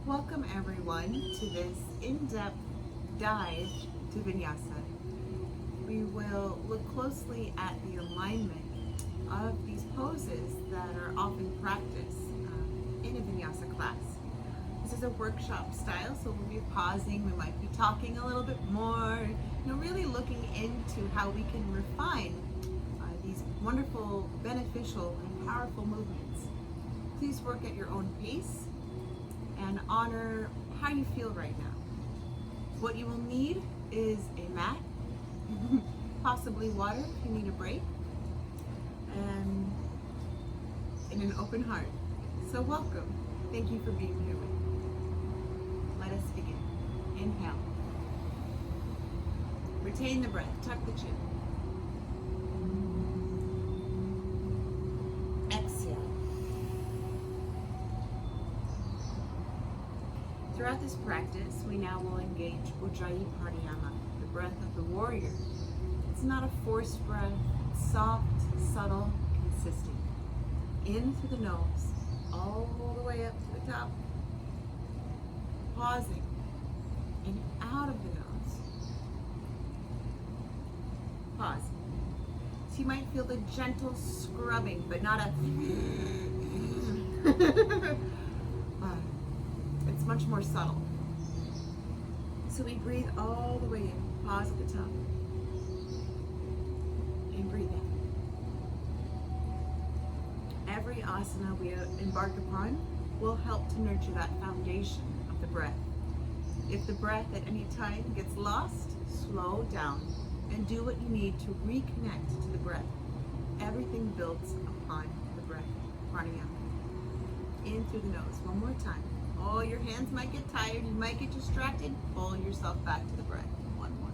Welcome everyone to this in-depth dive to Vinyasa. We will look closely at the alignment of these poses that are often practiced in a Vinyasa class. This is a workshop style, so we'll be pausing, we might be talking a little bit more, really looking into how we can refine these wonderful, beneficial, and powerful movements. Please work at your own pace and honor how you feel right now. What you will need is a mat, possibly water if you need a break, and an open heart. So welcome. Thank you for being here with me. Let us begin. Inhale. Retain the breath. Tuck the chin. Exhale. Throughout this practice, we now will engage Ujjayi Pranayama, the breath of the warrior. It's not a forced breath, it's soft, subtle, consistent. In through the nose, all the way up to the top. Pausing, and out of the nose. Pause. So you might feel the gentle scrubbing, but not a it's much more subtle. So we breathe all the way in, pause at the top, and breathe in. Every asana we embark upon will help to nurture that foundation of the breath. If the breath at any time gets lost, slow down and do what you need to reconnect to the breath. Everything builds upon the breath. Pranayama. In through the nose. One more time. Oh, your hands might get tired, you might get distracted. Pull yourself back to the breath. One more.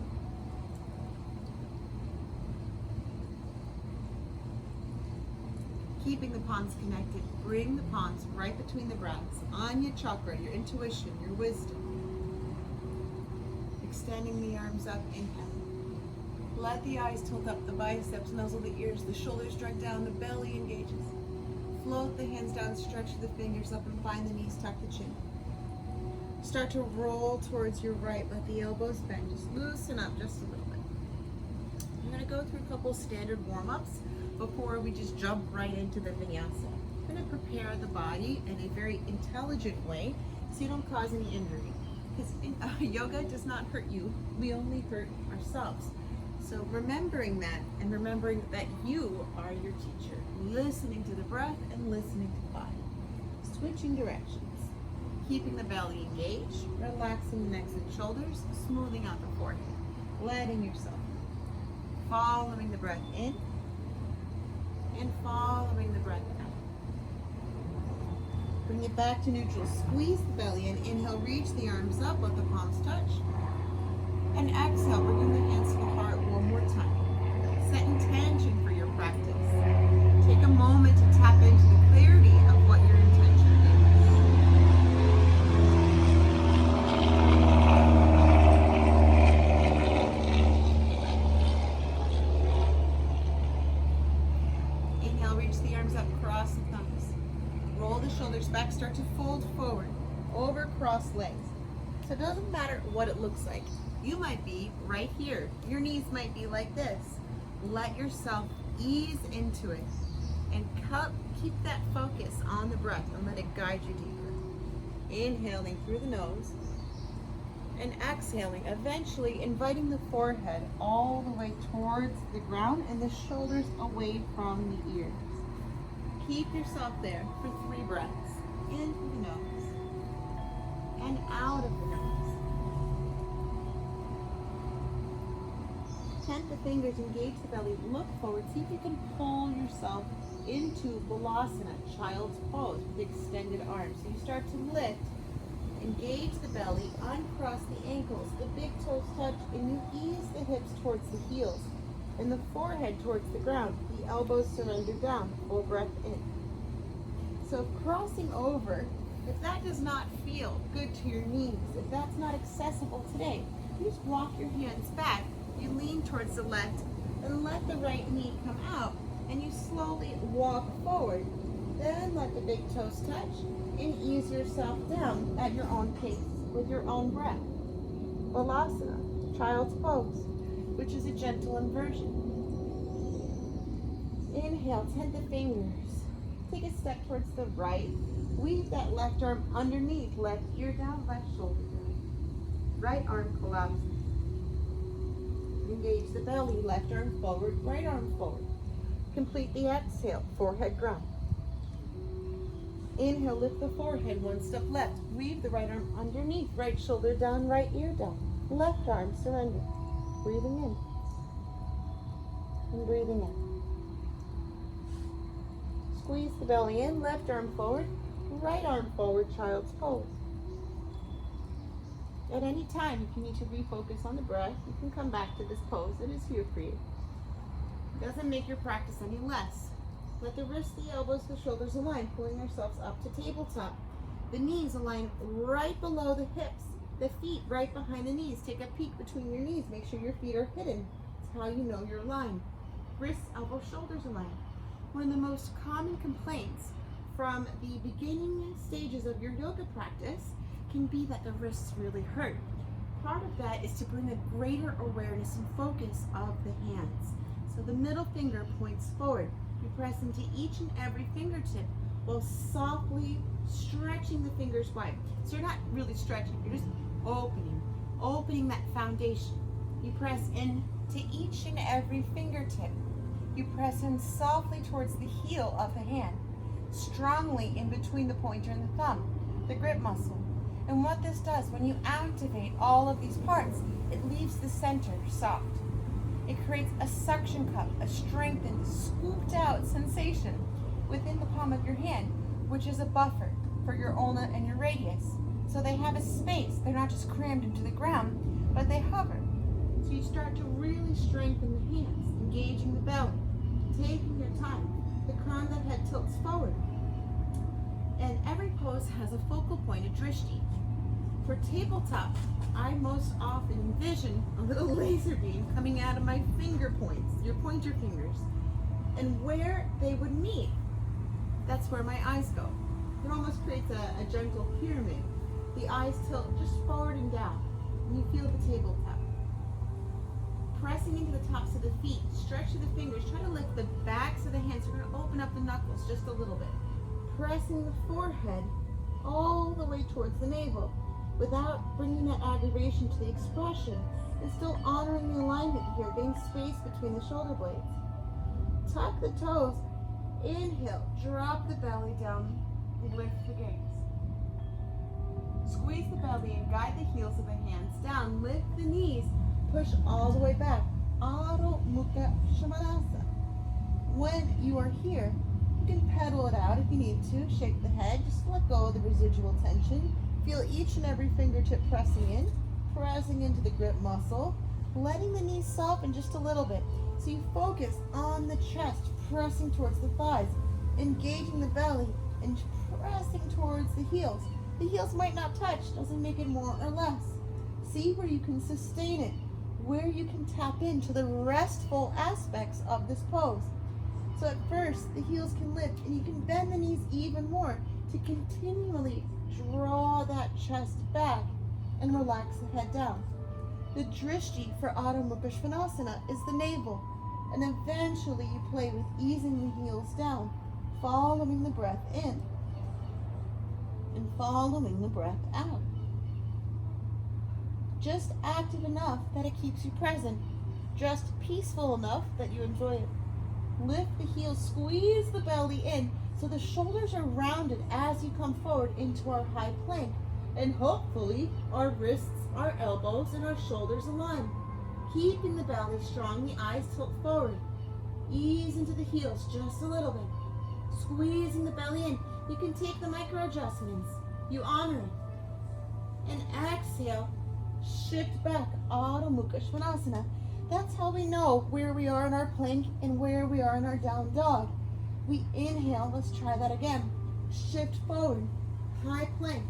Keeping the palms connected, bring the palms right between the brows. Anya chakra, your intuition, your wisdom. Extending the arms up, inhale. Let the eyes tilt up, the biceps, nuzzle the ears, the shoulders drag down, the belly engages. Float the hands down, stretch the fingers up and find the knees, tuck the chin. Start to roll towards your right, let the elbows bend, just loosen up just a little bit. I'm going to go through a couple standard warm-ups before we just jump right into the Vinyasa. I'm going to prepare the body in a very intelligent way so you don't cause any injury. Because yoga does not hurt you, we only hurt ourselves. So remembering that, and remembering that you are your teacher, listening to the breath and listening to the body. Switching directions, keeping the belly engaged, relaxing the necks and shoulders, smoothing out the forehead, letting yourself in. Following the breath in, and following the breath out. Bring it back to neutral, squeeze the belly in, inhale, reach the arms up, let the palms touch. And exhale, bringing the hands to the heart one more time. Set intention for your practice. Take a moment to tap into the clarity of what your intention is. Inhale, reach the arms up, cross the thumbs. Roll the shoulders back, start to fold forward, over crossed legs. So it doesn't matter what it looks like. You might be right here. Your knees might be like this. Let yourself ease into it and keep that focus on the breath and let it guide you deeper. Inhaling through the nose and exhaling, eventually inviting the forehead all the way towards the ground and the shoulders away from the ears. Keep yourself there for 3 breaths. In through the nose and out of the nose. Tent the fingers, engage the belly, look forward, see if you can pull yourself into Balasana, child's pose, with extended arms. So you start to lift, engage the belly, uncross the ankles, the big toes touch, and you ease the hips towards the heels, and the forehead towards the ground, the elbows surrender down, full breath in. So crossing over, if that does not feel good to your knees, if that's not accessible today, you just walk your hands back. You lean towards the left and let the right knee come out, and you slowly walk forward Then let the big toes touch and ease yourself down at your own pace with your own breath. Balasana, child's pose, which is a gentle inversion. Inhale, tent the fingers. Take a step towards the right. Weave that left arm underneath, left ear down, left shoulder down. Right arm collapses. Engage the belly, left arm forward, right arm forward. Complete the exhale, forehead ground. Inhale, lift the forehead, one step left. Weave the right arm underneath, right shoulder down, right ear down. Left arm, surrender. Breathing in and breathing out. Squeeze the belly in, left arm forward, right arm forward, child's pose. At any time, if you need to refocus on the breath, you can come back to this pose. It is here for you. It doesn't make your practice any less. Let the wrists, the elbows, the shoulders align, pulling ourselves up to tabletop. The knees align right below the hips. The feet right behind the knees. Take a peek between your knees. Make sure your feet are hidden. It's how you know you're aligned. Wrists, elbows, shoulders aligned. One of the most common complaints from the beginning stages of your yoga practice can be that the wrists really hurt. Part of that is to bring a greater awareness and focus of the hands. So the middle finger points forward. You press into each and every fingertip while softly stretching the fingers wide. So you're not really stretching, you're just opening that foundation. You press into each and every fingertip. You press in softly towards the heel of the hand, strongly in between the pointer and the thumb, the grip muscle. And what this does, when you activate all of these parts, it leaves the center soft. It creates a suction cup, a strengthened, scooped out sensation within the palm of your hand, which is a buffer for your ulna and your radius. So they have a space. They're not just crammed into the ground, but they hover. So you start to really strengthen the hands, engaging the belly, taking your time. The crown of the head tilts forward. And every pose has a focal point, a drishti. For tabletop, I most often envision a little laser beam coming out of my finger points, your pointer fingers. And where they would meet, that's where my eyes go. It almost creates a gentle pyramid. The eyes tilt just forward and down, and you feel the tabletop. Pressing into the tops of the feet, stretch to the fingers, try to lift the backs of the hands. We're going to open up the knuckles just a little bit. Pressing the forehead all the way towards the navel without bringing that aggravation to the expression, and still honoring the alignment here, getting space between the shoulder blades. Tuck the toes, inhale, drop the belly down, and lift the gaze. Squeeze the belly and guide the heels of the hands down, lift the knees, push all the way back. Adho Mukha Svanasana. When you are here, you can pedal it out if you need to, shake the head, just let go of the residual tension. Feel each and every fingertip pressing into the grip muscle, letting the knees soften just a little bit. So you focus on the chest, pressing towards the thighs, engaging the belly, and pressing towards the heels. The heels might not touch, doesn't make it more or less. See where you can sustain it, where you can tap into the restful aspects of this pose. So at first, the heels can lift, and you can bend the knees even more to continually draw that chest back and relax the head down. The drishti for Adho Mukha Svanasana is the navel, and eventually you play with easing the heels down, following the breath in and following the breath out. Just active enough that it keeps you present, just peaceful enough that you enjoy it. Lift the heels, squeeze the belly in so the shoulders are rounded as you come forward into our high plank. And hopefully our wrists, our elbows, and our shoulders align. Keeping the belly strong, the eyes tilt forward. Ease into the heels just a little bit. Squeezing the belly in. You can take the micro adjustments. You honor it. And exhale, shift back, Adho Mukha Svanasana. That's how we know where we are in our plank and where we are in our down dog. We inhale, let's try that again. Shift forward, high plank.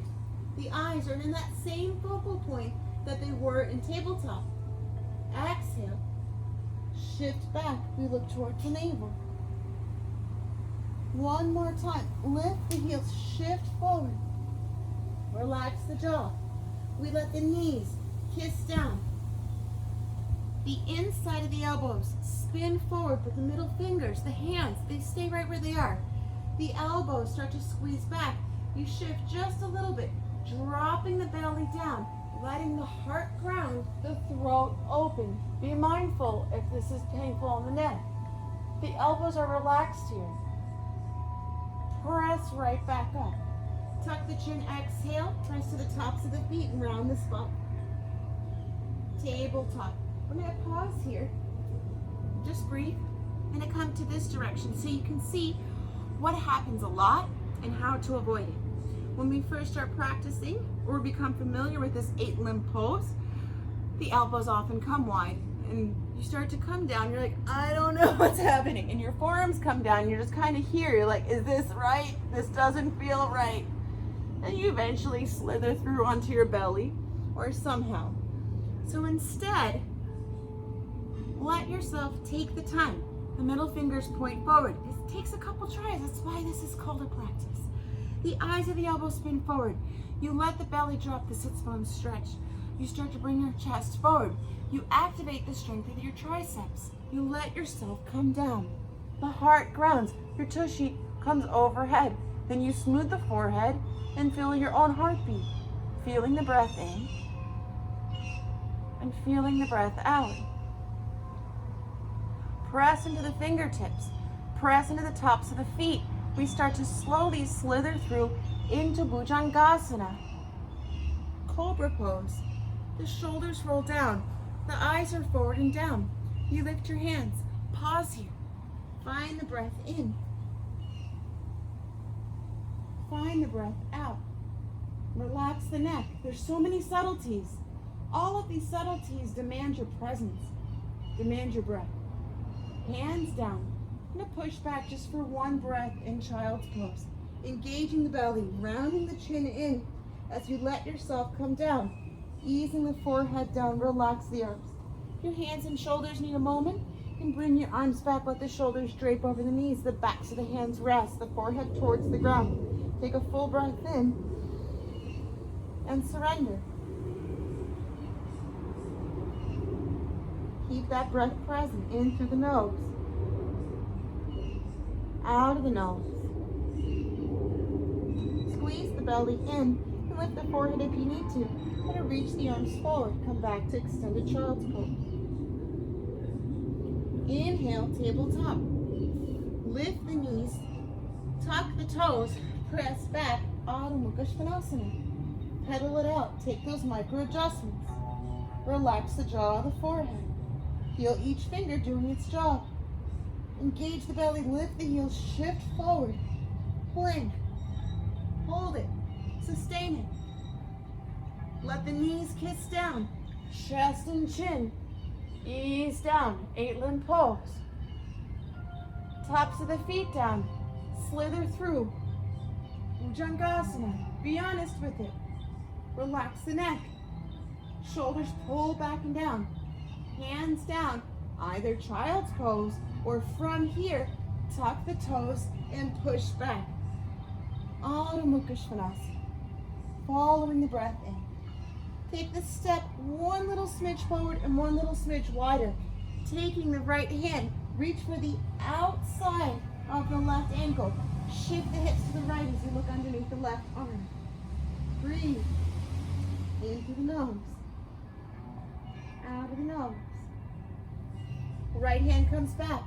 The eyes are in that same focal point that they were in tabletop. Exhale, shift back, we look towards the navel. One more time. Lift the heels, shift forward. Relax the jaw. We let the knees kiss down. The inside of the elbows spin forward, but the middle fingers, the hands, they stay right where they are. The elbows start to squeeze back. You shift just a little bit, dropping the belly down, letting the heart ground, the throat open. Be mindful if this is painful on the neck. The elbows are relaxed here. Press right back up. Tuck the chin, exhale, press to the tops of the feet and round the spine. Tabletop. We're going to pause here. Just breathe. And to come to this direction so you can see what happens a lot and how to avoid it. When we first start practicing or become familiar with this 8-limb pose, the elbows often come wide and you start to come down. You're like, I don't know what's happening. And your forearms come down. You're just kind of here. You're like, is this right? This doesn't feel right. And you eventually slither through onto your belly or somehow. So instead, let yourself take the time. The middle fingers point forward. It takes a couple tries. That's why this is called a practice. The eyes of the elbows spin forward. You let the belly drop, the sits bones stretch. You start to bring your chest forward. You activate the strength of your triceps. You let yourself come down. The heart grounds. Your tushy comes overhead. Then you smooth the forehead and feel your own heartbeat. Feeling the breath in and feeling the breath out. Press into the fingertips. Press into the tops of the feet. We start to slowly slither through into Bhujangasana. Cobra pose. The shoulders roll down. The eyes are forward and down. You lift your hands. Pause here. Find the breath in. Find the breath out. Relax the neck. There's so many subtleties. All of these subtleties demand your presence, demand your breath. Hands down. I'm going to push back just for one breath in child's pose. Engaging the belly, rounding the chin in as you let yourself come down. Easing the forehead down, relax the arms. Your hands and shoulders need a moment, and bring your arms back. Let the shoulders drape over the knees, the backs of the hands rest, the forehead towards the ground. Take a full breath in and surrender. Keep that breath present, in through the nose, out of the nose. Squeeze the belly in and lift the forehead if you need to. Try to reach the arms forward. Come back to extended child's pose. Inhale, tabletop. Lift the knees, tuck the toes, press back, Adho Mukha Svanasana. Pedal it out. Take those micro adjustments. Relax the jaw of the forehead. Feel each finger doing its job. Engage the belly, lift the heels, shift forward. Plank. Hold it. Sustain it. Let the knees kiss down. Chest and chin. Ease down. 8-limb pose. Tops of the feet down. Slither through. Bhujangasana. Be honest with it. Relax the neck. Shoulders pull back and down. Hands down. Either child's pose or from here, tuck the toes and push back. Adho Mukha Svanasana. Following the breath in. Take the step one little smidge forward and one little smidge wider. Taking the right hand, reach for the outside of the left ankle. Shift the hips to the right as you look underneath the left arm. Breathe. In through the nose. Out of the nose. Right hand comes back.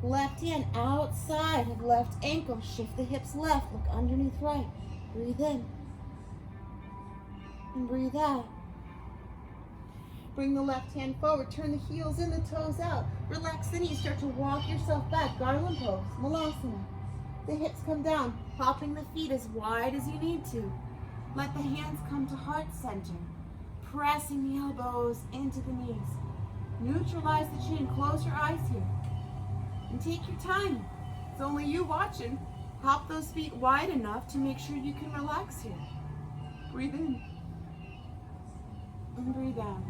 Left hand outside of left ankle. Shift the hips left. Look underneath right. Breathe in. And breathe out. Bring the left hand forward. Turn the heels in, the toes out. Relax the knees. Start to walk yourself back. Garland pose. Malasana. The hips come down. Popping the feet as wide as you need to. Let the hands come to heart center. Pressing the elbows into the knees. Neutralize the chin. Close your eyes here. And take your time. It's only you watching. Hop those feet wide enough to make sure you can relax here. Breathe in. And breathe out.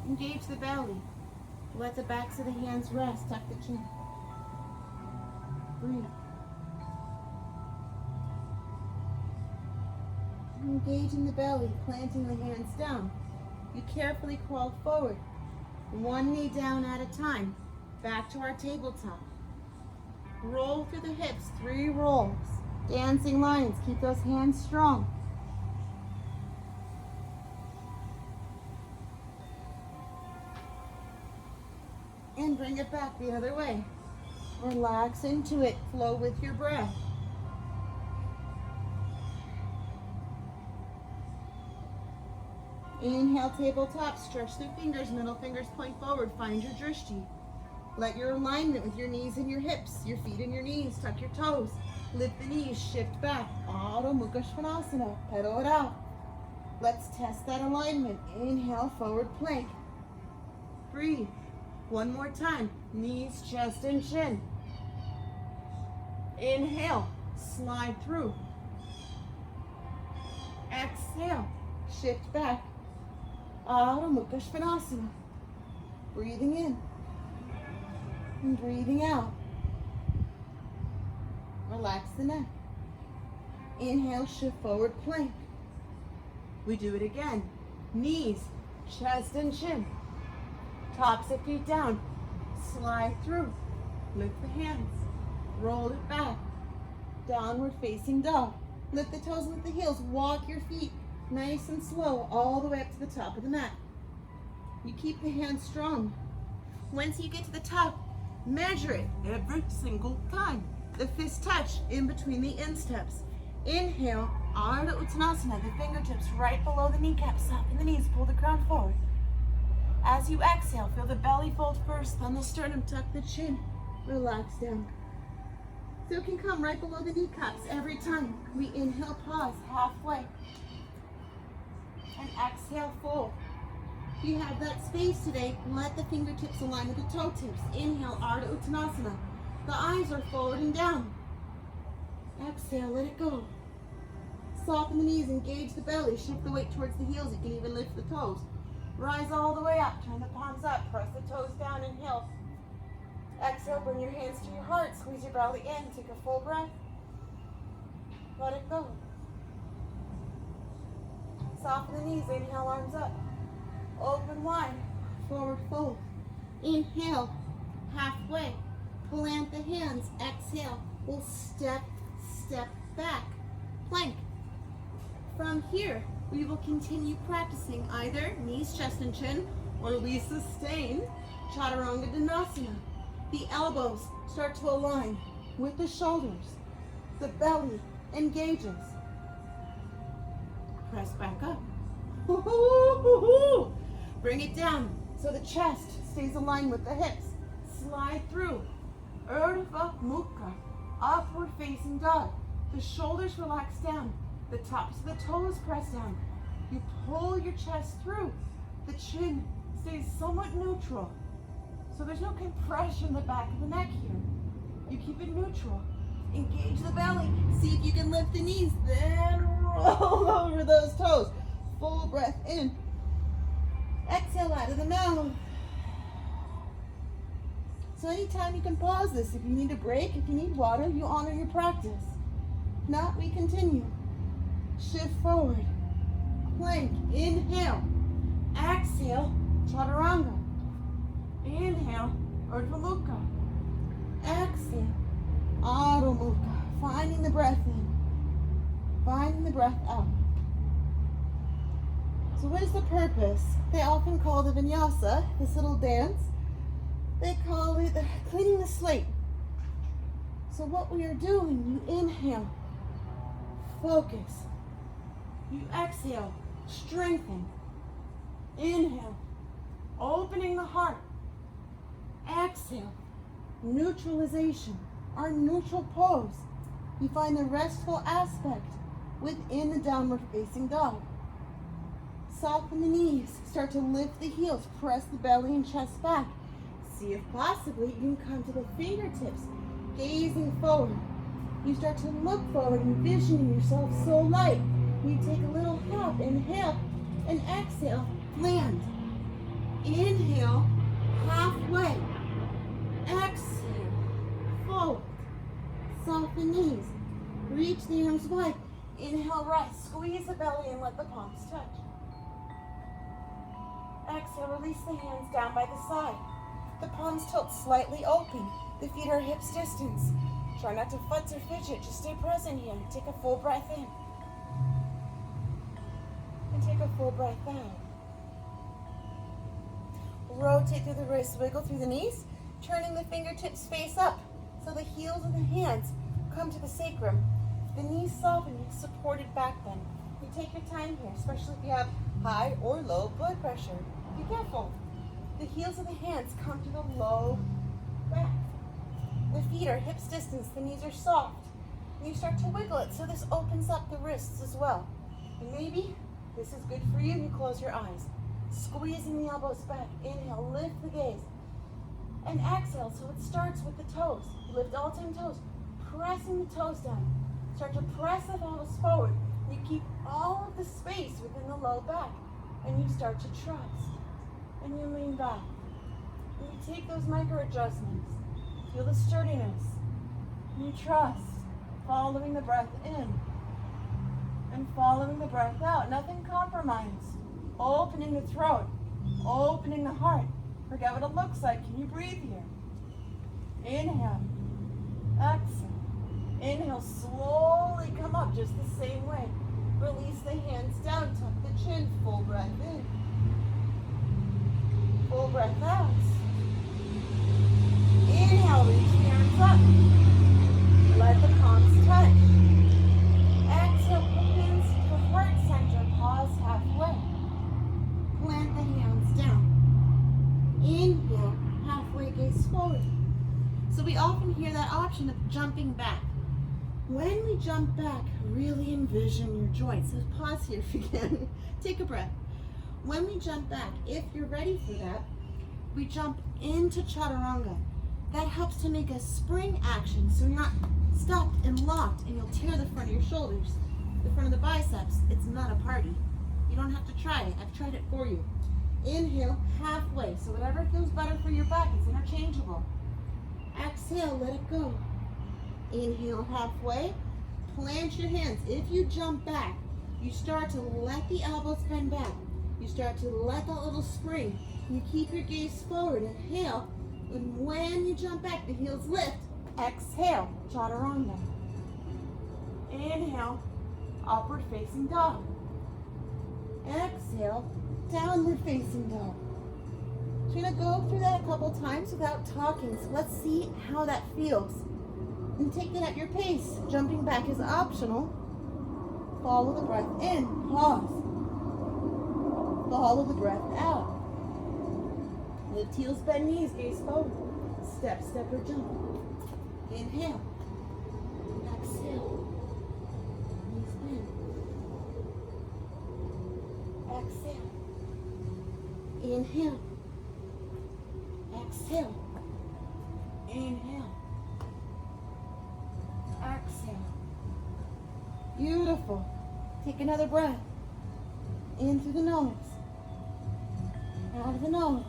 Engage the belly. Let the backs of the hands rest. Tuck the chin. Breathe. Engage in the belly, planting the hands down. You carefully crawl forward, one knee down at a time, back to our tabletop. Roll through the hips, 3 rolls. Dancing lines, keep those hands strong. And bring it back the other way. Relax into it, flow with your breath. Inhale, tabletop, stretch the fingers, middle fingers point forward, find your drishti. Let your alignment with your knees and your hips, your feet and your knees, tuck your toes, lift the knees, shift back, Adho Mukha Svanasana, pedal it out. Let's test that alignment. Inhale, forward plank. Breathe. One more time, knees, chest, and chin. Inhale, slide through. Exhale, shift back. Adho Mukha Svanasana. Breathing in and breathing out. Relax the neck. Inhale, shift forward plank. We do it again. Knees, chest, and chin. Tops of feet down. Slide through. Lift the hands. Roll it back. Downward facing dog. Lift the toes, lift the heels. Walk your feet nice and slow all the way up to the top of the mat. You keep the hands strong. Once you get to the top, measure it every single time. The fists touch in between the insteps. Inhale, Ardha Uttanasana, the fingertips right below the kneecaps, soften the knees, pull the crown forward. As you exhale, feel the belly fold first, then the sternum, tuck the chin, relax down. So it can come right below the kneecaps every time. We inhale, pause, halfway. And exhale, fold. If you have that space today, let the fingertips align with the toe tips. Inhale, Ardha Uttanasana. The eyes are forward and down. Exhale, let it go. Soften the knees, engage the belly, shift the weight towards the heels. You can even lift the toes. Rise all the way up, turn the palms up, press the toes down, inhale. Exhale, bring your hands to your heart, squeeze your belly in, take a full breath. Let it go. Soften the knees, inhale, arms up. Open wide, forward fold. Inhale, halfway. Plant the hands, exhale. We'll step back. Plank. From here, we will continue practicing either knees, chest, and chin, or we sustain Chaturanga Dandasana. The elbows start to align with the shoulders. The belly engages. Press back up. Bring it down so the chest stays aligned with the hips. Slide through. Urdhva Mukha, upward facing dog. The shoulders relax down. The tops of the toes press down. You pull your chest through. The chin stays somewhat neutral. So there's no compression in the back of the neck here. You keep it neutral. Engage the belly. See if you can lift the knees. Then roll over those toes. Full breath in. Exhale out of the mouth. So anytime you can pause this. If you need a break, if you need water, you honor your practice. If not, we continue. Shift forward. Plank. Inhale. Exhale. Chaturanga. Inhale. Urdhva Mukha. Exhale. Adho Mukha. Finding the breath in. Finding the breath out. So what is the purpose? They often call the vinyasa, this little dance, they call it cleaning the slate. So what we are doing, you inhale, focus. You exhale, strengthen. Inhale, opening the heart. Exhale, neutralization, our neutral pose. You find the restful aspect within the downward facing dog. Soften the knees, start to lift the heels, press the belly and chest back. See if possibly you can come to the fingertips, gazing forward. You start to look forward, envisioning yourself so light. You take a little hop, inhale, and exhale, land. Inhale, halfway. Exhale, fold. Soften knees. Reach the arms wide. Inhale, rise. Squeeze the belly and let the palms touch. Exhale, release the hands down by the side. The palms tilt slightly open. The feet are hips distance. Try not to futz or fidget. Just stay present here. Take a full breath in. And take a full breath out. Rotate through the wrists. Wiggle through the knees. Turning the fingertips face up. So the heels of the hands come to the sacrum. The knees soften, you supported back bend. You take your time here, especially if you have high or low blood pressure. Be careful. The heels of the hands come to the low back. The feet are hips distance, the knees are soft. And you start to wiggle it, so this opens up the wrists as well. And maybe this is good for you, and you close your eyes. Squeezing the elbows back. Inhale, lift the gaze. And exhale, so it starts with the toes. Lift all 10 toes, pressing the toes down. Start to press the elbows forward. You keep all of the space within the low back. And you start to trust. And you lean back. And you take those micro adjustments. Feel the sturdiness. And you trust. Following the breath in. And following the breath out. Nothing compromised. Opening the throat. Opening the heart. Forget what it looks like. Can you breathe here? Inhale. Exhale. Inhale, slowly come up just the same way. Release the hands down, tuck the chin, full breath in. Full breath out. Inhale, reach the arms up. Let the palms touch. Exhale, put hands to heart center, pause halfway. Plant the hands down. Inhale, halfway gaze forward. So we often hear that option of jumping back. When we jump back, really envision your joints. So pause here if you can. Take a breath. When we jump back, if you're ready for that, we jump into chaturanga. That helps to make a spring action so you're not stopped and locked and you'll tear the front of your shoulders, the front of the biceps. It's not a party. You don't have to try it. I've tried it for you. Inhale, halfway. So whatever feels better for your back, it's interchangeable. Exhale, let it go. Inhale, halfway. Plant your hands. If you jump back, you start to let the elbows bend back. You start to let that little spring. You keep your gaze forward. Inhale. And when you jump back, the heels lift. Exhale, chaturanga. Inhale, upward facing dog. Exhale, downward facing dog. So you're going to go through that a couple times without talking. So let's see how that feels. And take that at your pace. Jumping back is optional. Follow the breath in. Pause. Follow the breath out. Lift heels, bend knees, gaze forward. Step, step, or jump. Inhale. Exhale. Knees bend. Exhale. Inhale. Exhale. Inhale. Exhale. Beautiful. Take another breath. In through the nose. Out of the nose.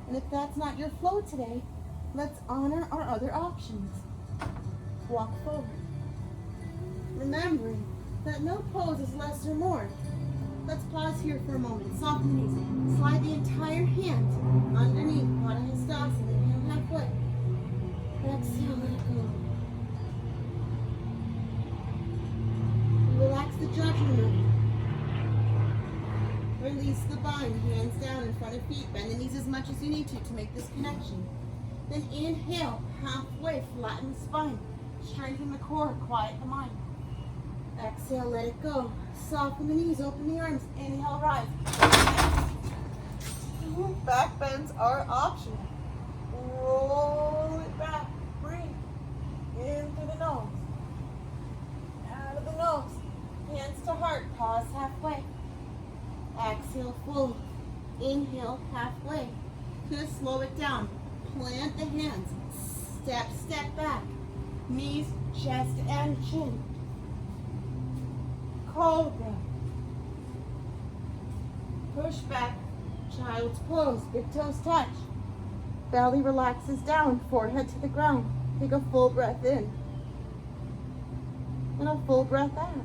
And if that's not your flow today, let's honor our other options. Walk forward. Remembering that no pose is less or more. Let's pause here for a moment. Soften the knees. Slide the entire hand underneath. Padahastasana. Inhale halfway. Exhale, let it go. Relax the judgment of it. Release the bind, hands down in front of feet. Bend the knees as much as you need to make this connection. Then inhale, halfway, flatten the spine. Strengthen the core, quiet the mind. Exhale, let it go. Soften the knees, open the arms. Inhale, rise. Back bends are optional. Roll it back. Breathe. In through the nose. Out of the nose. Hands to heart. Pause halfway. Exhale, fold. Inhale, halfway. Gonna slow it down. Plant the hands. Step, step back. Knees, chest, and chin. Cobra. Push back. Child's pose, big toes touch. Belly relaxes down, forehead to the ground. Take a full breath in and a full breath out.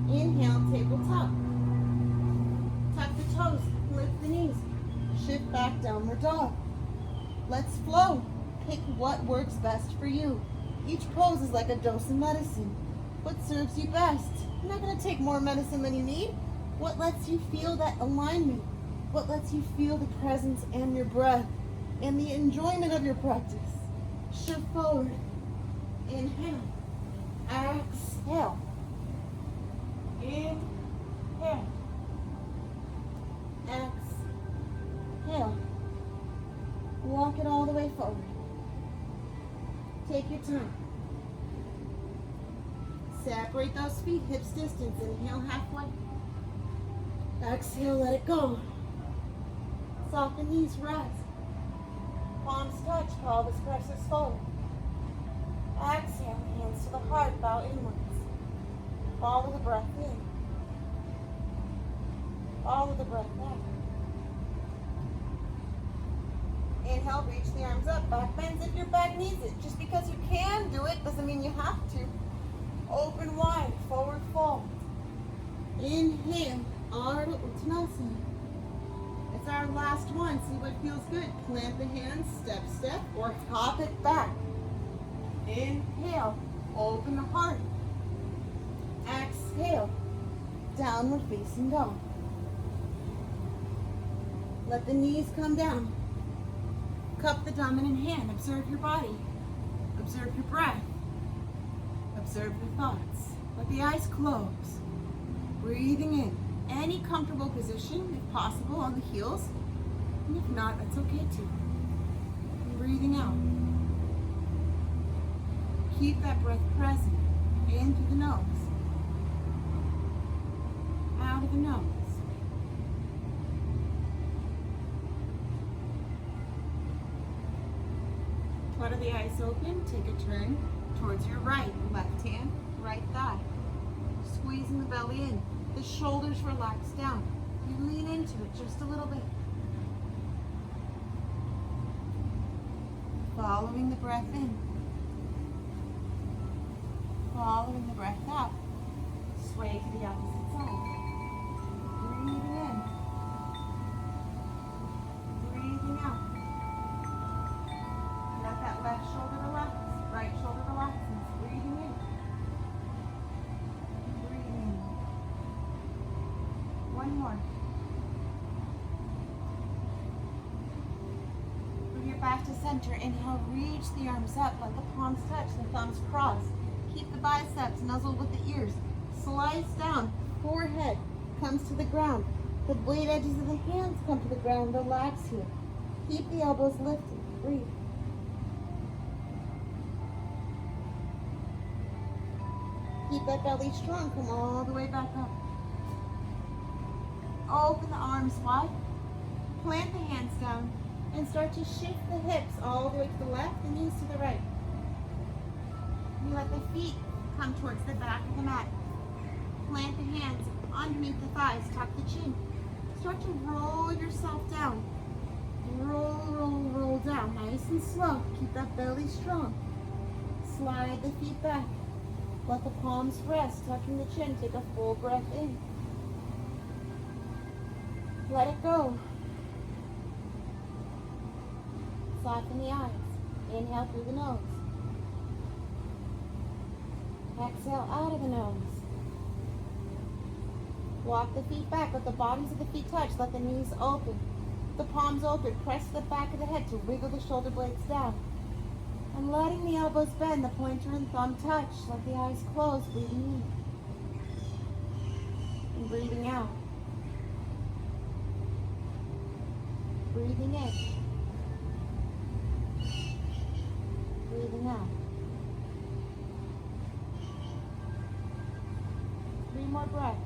Inhale, tabletop. Tuck the toes, lift the knees. Shift back, downward dog. Let's flow. Pick what works best for you. Each pose is like a dose of medicine. What serves you best? You're not going to take more medicine than you need. What lets you feel that alignment? What lets you feel the presence and your breath and the enjoyment of your practice? Shift forward. Inhale. Exhale. Inhale. Exhale. Walk it all the way forward. Take your time. Separate those feet, hips distance. Inhale halfway. Exhale, let it go. Soften knees, rise. Palms touch, pelvis presses forward. Exhale, hands to the heart, bow inwards. Follow the breath in. Follow the breath out. Inhale, reach the arms up, back bends if your back needs it. Just because you can do it doesn't mean you have to. Open wide, forward fold. Inhale, Ardha Uttanasana. It's our last one. See what feels good. Plant the hands, step, step, or hop it back. Inhale, open the heart. Exhale, downward facing dog. Let the knees come down. Cup the dominant hand. Observe your body. Observe your breath. Observe your thoughts. Let the eyes close. Breathing in. Any comfortable position, if possible, on the heels. And if not, that's okay too. And breathing out. Keep that breath present. In through the nose. Out of the nose. Flutter the eyes open. Take a turn towards your right. Left hand, right thigh. Squeezing the belly in. The shoulders relax down. You lean into it just a little bit. Following the breath in. Following the breath out. Sway to the opposite side. Breathing in. Breathing out. Let that left shoulder relax. Right shoulder relaxes. Breathing in. Breathing in. One more. Bring your back to center. Inhale, reach the arms up. Let the palms touch, the thumbs cross. Keep the biceps nuzzled with the ears. Slice down. Forehead comes to the ground. The blade edges of the hands come to the ground. Relax here. Keep the elbows lifted. Breathe. Keep that belly strong. Come all the way back up. Open the arms wide. Plant the hands down. And start to shift the hips all the way to the left, the knees to the right. You let the feet come towards the back of the mat. Plant the hands underneath the thighs. Tuck the chin. Start to roll yourself down. Roll, roll, roll down. Nice and slow. Keep that belly strong. Slide the feet back. Let the palms rest. Tucking the chin. Take a full breath in. Let it go. Soften the eyes. Inhale through the nose. Exhale out of the nose. Walk the feet back. Let the bottoms of the feet touch. Let the knees open. The palms open. Press the back of the head to wiggle the shoulder blades down. And letting the elbows bend, the pointer and thumb touch. Let the eyes close. Breathing in. And breathing out. Breathing in. Breathing out. 3 more breaths.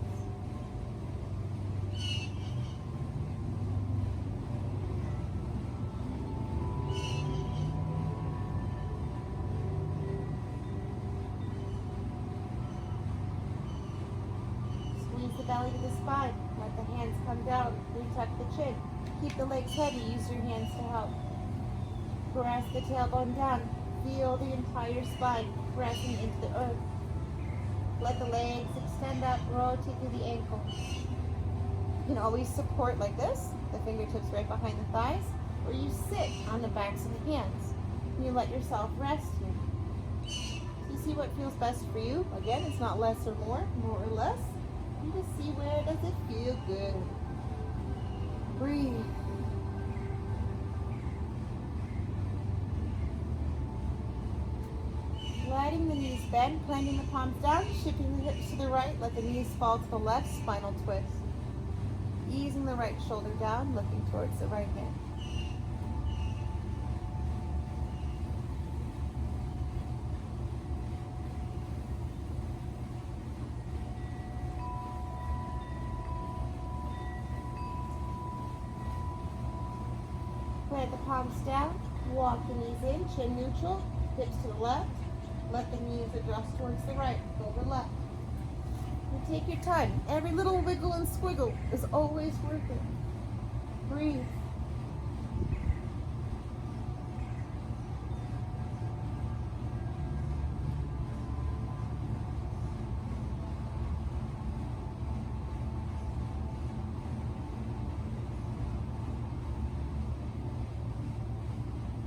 belly to the spine. Let the hands come down. Retuck the chin. Keep the legs heavy. Use your hands to help. Press the tailbone down. Feel the entire spine pressing into the earth. Let the legs extend up. Rotate through the ankles. You can always support like this. The fingertips right behind the thighs. Or you sit on the backs of the hands. You let yourself rest here. You see what feels best for you. Again, it's not less or more or less. You just see where does it feel good. Breathe. Letting the knees bend, planting the palms down, shifting the hips to the right. Let the knees fall to the left, spinal twist. Easing the right shoulder down, looking towards the right hand. Plant the palms down, walk the knees in, chin neutral, hips to the left. Let the knees adjust towards the right, over left. And take your time. Every little wiggle and squiggle is always worth it. Breathe.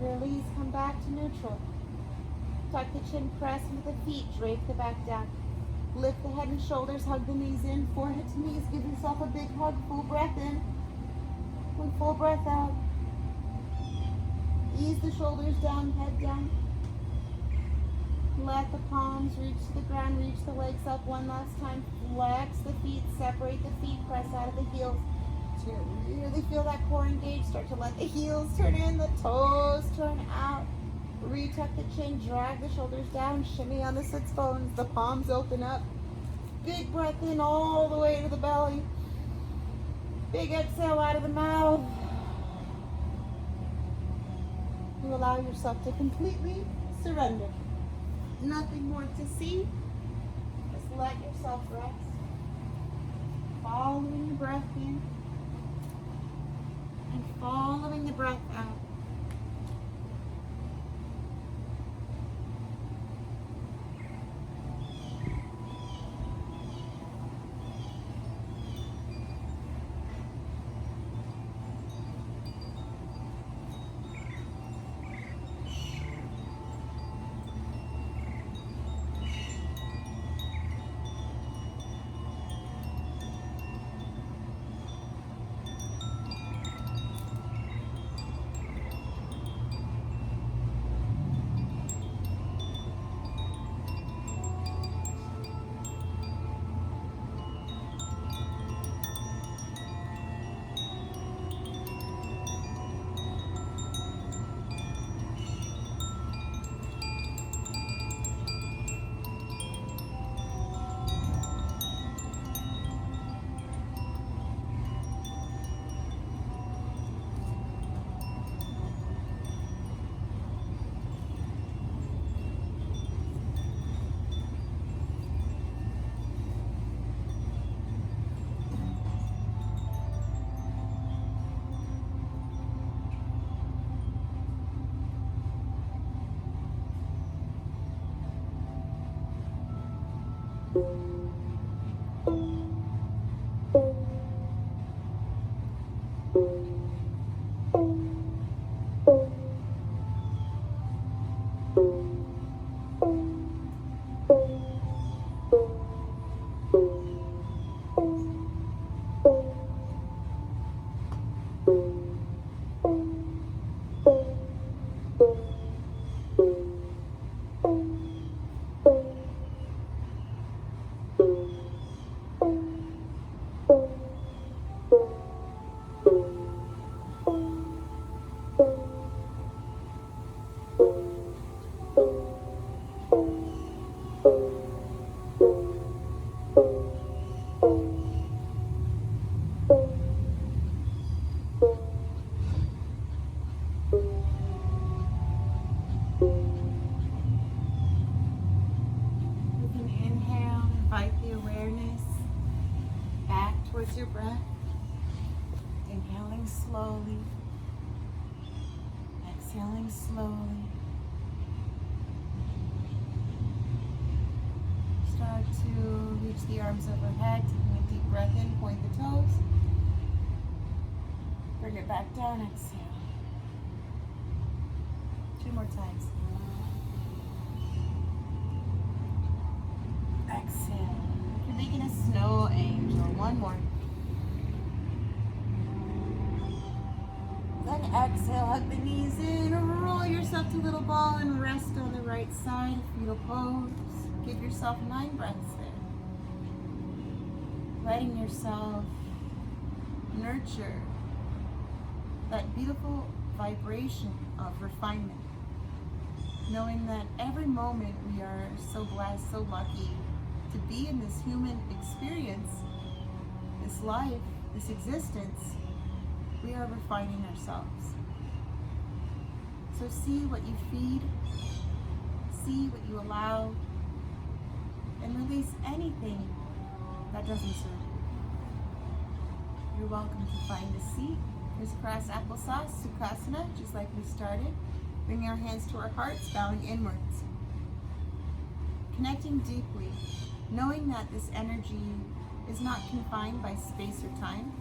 Release, come back to neutral. Tuck the chin, press into the feet, drape the back down. Lift the head and shoulders, hug the knees in, forehead to knees, give yourself a big hug, full breath in, and full breath out. Ease the shoulders down, head down. Let the palms reach to the ground, reach the legs up one last time. Flex the feet, separate the feet, press out of the heels. To really feel that core engage, start to let the heels turn in, the toes turn out. Retuck the chin, drag the shoulders down, shimmy on the sits bones, the palms open up. Big breath in all the way to the belly. Big exhale out of the mouth. You allow yourself to completely surrender. Nothing more to see. Just let yourself rest. Following the breath in and following the breath out. Exhaling slowly. Start to reach the arms overhead, taking a deep breath in, point the toes. Bring it back down, exhale. 2 more times. Exhale. You're making a snow angel. 1 more. Then exhale, hug the knees in, roll yourself to little ball and rest on the right side, fetal pose. Give yourself 9 breaths there. Letting yourself nurture that beautiful vibration of refinement. Knowing that every moment we are so blessed, so lucky to be in this human experience, this life, this existence, we are refining ourselves. So see what you feed, see what you allow, and release anything that doesn't serve you. You're welcome to find a seat. Crisscross applesauce, Sukhasana, just like we started. Bring our hands to our hearts, bowing inwards. Connecting deeply, knowing that this energy is not confined by space or time.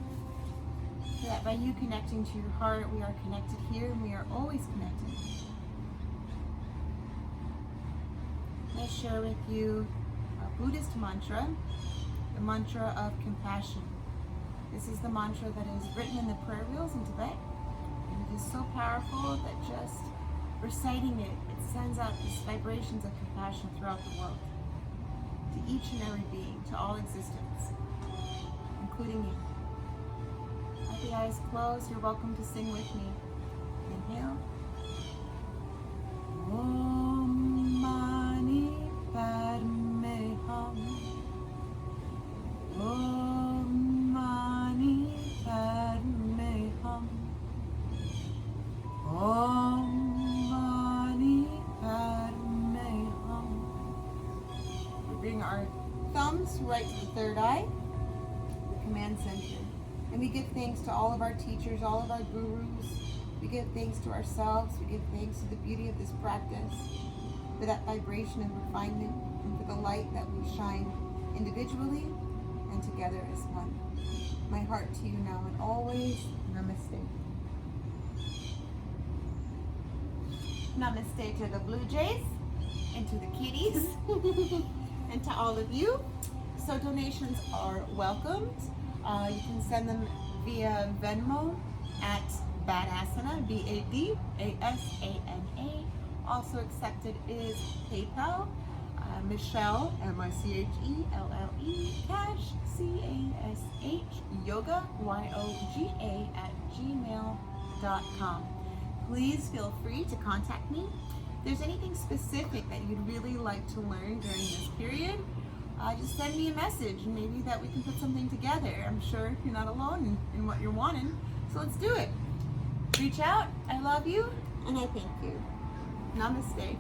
That by you connecting to your heart, we are connected here and we are always connected. I share with you a Buddhist mantra, the mantra of compassion. This is the mantra that is written in the prayer wheels in Tibet. And it is so powerful that just reciting it, it sends out these vibrations of compassion throughout the world. To each and every being, to all existence, including you. With the eyes closed, you're welcome to sing with me. Inhale. Om Mani Padme Hum. Om Mani Padme Hum. Om Mani Padme Hum. We bring our thumbs right to the third eye, the command center. And we give thanks to all of our teachers, all of our gurus. We give thanks to ourselves. We give thanks to the beauty of this practice, for that vibration and refinement, and for the light that we shine individually and together as one. My heart to you now and always. Namaste. Namaste to the blue jays and to the kitties and to all of you. So donations are welcomed. You can send them via Venmo at Badasana, B-A-D-A-S-A-N-A. Also accepted is PayPal, Michelle, M-I-C-H-E-L-L-E, Cash, C-A-S-H, Yoga, Y-O-G-A @gmail.com. Please feel free to contact me. If there's anything specific that you'd really like to learn during this period, just send me a message and maybe that we can put something together. I'm sure you're not alone in what you're wanting, so let's do it. Reach out. I love you and I thank you. Namaste.